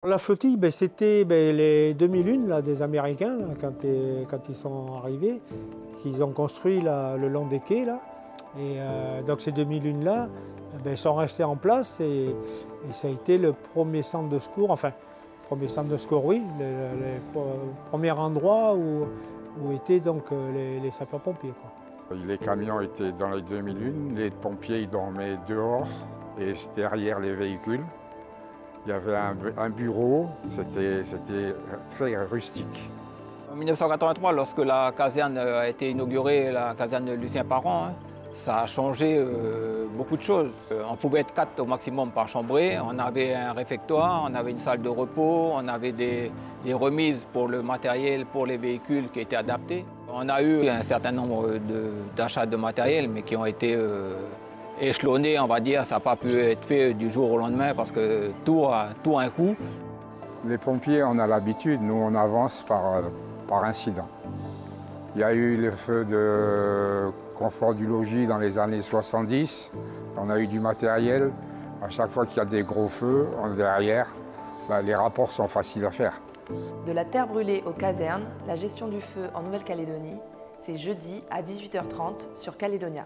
La flottille, c'était les 2001 là, des Américains, là, quand ils sont arrivés, qu'ils ont construit là, le long des quais. Là. Et donc ces 2001-là sont restés en place et ça a été le premier centre de secours, enfin, premier centre de secours, oui, le premier endroit où étaient donc les sapeurs-pompiers. Les camions étaient dans les 2001, les pompiers ils dormaient dehors et derrière les véhicules. Il y avait un bureau, c'était très rustique. En 1983, lorsque la caserne a été inaugurée, la caserne Lucien Parent, ça a changé beaucoup de choses. On pouvait être 4 au maximum par chambrée, on avait un réfectoire, on avait une salle de repos, on avait des remises pour le matériel, pour les véhicules qui étaient adaptés. On a eu un certain nombre d'achats de matériel, mais qui ont été échelonné, on va dire, ça n'a pas pu être fait du jour au lendemain parce que tout a un coût. Les pompiers, on a l'habitude, nous on avance par incident. Il y a eu le feu de confort du logis dans les années 70, on a eu du matériel. À chaque fois qu'il y a des gros feux derrière, les rapports sont faciles à faire. De la terre brûlée aux casernes, la gestion du feu en Nouvelle-Calédonie, c'est jeudi à 18h30 sur Calédonia.